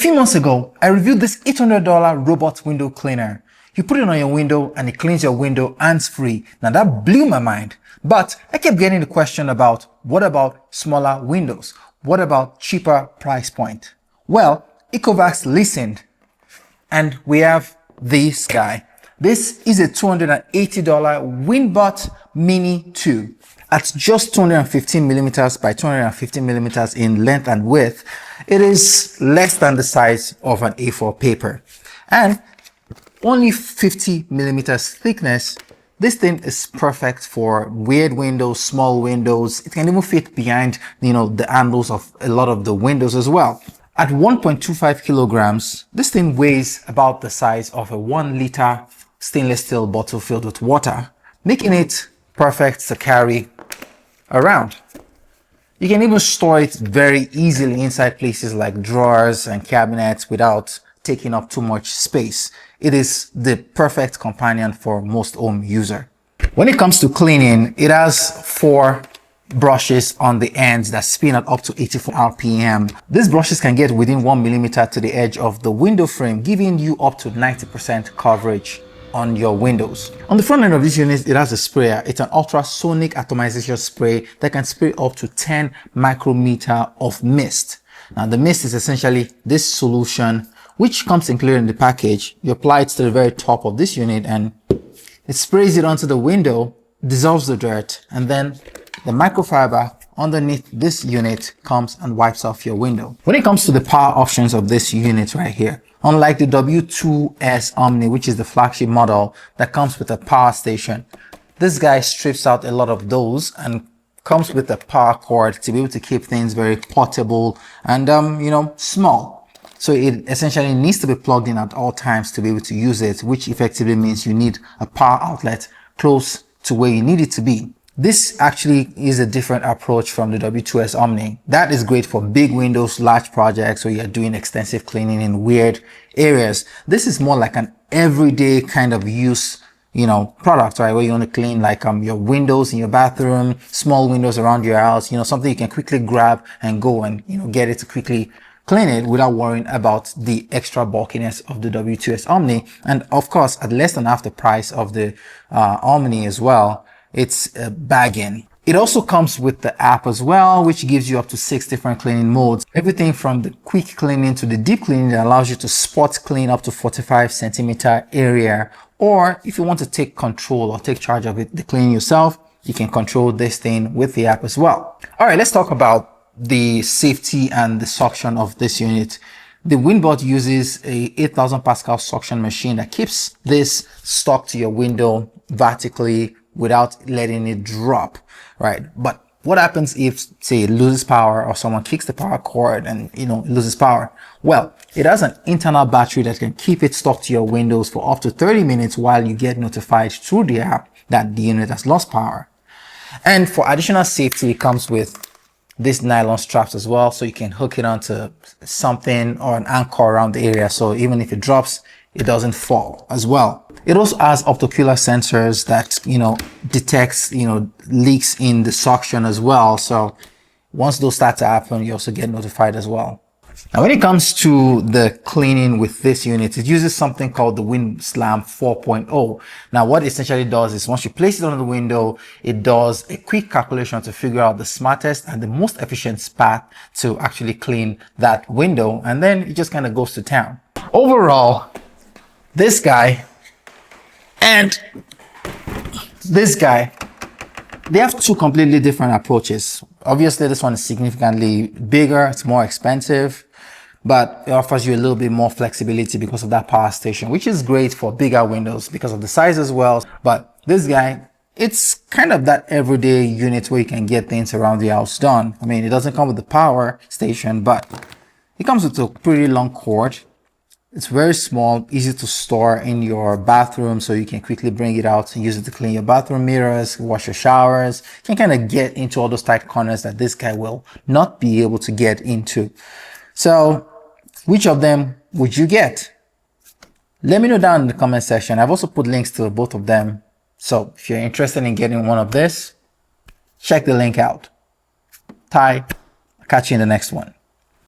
few months ago, I reviewed this $800 robot window cleaner. You put it on your window and it cleans your window hands-free. Now that blew my mind. But I kept getting the question about, what about smaller windows? What about cheaper price point? Well, ECOVACS listened and we have this guy. This is a $280 WINBOT Mini 2. At just 215 millimeters by 215 millimeters in length and width, it is less than the size of an A4 paper. And only 50 millimeters thickness. This thing is perfect for weird windows, small windows. It can even fit behind, the handles of a lot of the windows as well. At 1.25 kilograms, this thing weighs about the size of a 1 liter stainless steel bottle filled with water, making it perfect to carry around. You can even store it very easily inside places like drawers and cabinets without taking up too much space. It is the perfect companion for most home user. When it comes to cleaning, it has 4 brushes on the ends that spin at up to 84 RPM. These brushes can get within 1 millimeter to the edge of the window frame, giving you up to 90% coverage on your windows. On the front end of this unit, it has a sprayer. It's an ultrasonic atomization spray that can spray up to 10 micrometer of mist. Now the mist is essentially this solution, which comes included in the package. You apply it to the very top of this unit and it sprays it onto the window, dissolves the dirt, and then the microfiber underneath this unit comes and wipes off your window. When it comes to the power options of this unit right here, unlike the W2S Omni, which is the flagship model that comes with a power station, this guy strips out a lot of those and comes with a power cord to be able to keep things very portable and, small. So it essentially needs to be plugged in at all times to be able to use it, which effectively means you need a power outlet close to where you need it to be. This actually is a different approach from the W2S Omni. That is great for big windows, large projects where you're doing extensive cleaning in weird areas. This is more like an everyday kind of use, product, right? Where you want to clean like your windows in your bathroom, small windows around your house, something you can quickly grab and go and, get it to quickly clean it without worrying about the extra bulkiness of the W2S Omni. And of course, at less than half the price of the Omni as well, it's a bargain. It also comes with the app as well, which gives you up to 6 different cleaning modes. Everything from the quick cleaning to the deep cleaning that allows you to spot clean up to 45 centimeter area. Or if you want to take control or take charge of it, the cleaning yourself, you can control this thing with the app as well. All right, let's talk about the safety and the suction of this unit. The WINBOT uses a 8,000 Pascal suction machine that keeps this stuck to your window vertically without letting it drop, right? But what happens if, say, it loses power or someone kicks the power cord and, it loses power? Well, it has an internal battery that can keep it stuck to your windows for up to 30 minutes while you get notified through the app that the unit has lost power. And for additional safety, it comes with these nylon straps as well, so you can hook it onto something or an anchor around the area, so even if it drops, it doesn't fall as well. It also has optocular sensors that, detects, leaks in the suction as well. So once those start to happen, you also get notified as well. Now, when it comes to the cleaning with this unit, it uses something called the WinSlam 4.0. Now, what it essentially does is once you place it on the window, it does a quick calculation to figure out the smartest and the most efficient path to actually clean that window. And then it just kind of goes to town. Overall, this guy and this guy, they have 2 completely different approaches. Obviously, this one is significantly bigger, it's more expensive, but it offers you a little bit more flexibility because of that power station, which is great for bigger windows because of the size as well. But this guy, it's kind of that everyday unit where you can get things around the house done. I mean, it doesn't come with the power station, but it comes with a pretty long cord. It's very small, easy to store in your bathroom, so you can quickly bring it out and use it to clean your bathroom mirrors, wash your showers. You can kind of get into all those tight corners that this guy will not be able to get into. So which of them would you get? Let me know down in the comment section. I've also put links to both of them. So if you're interested in getting one of this, check the link out. Ty, I'll catch you in the next one.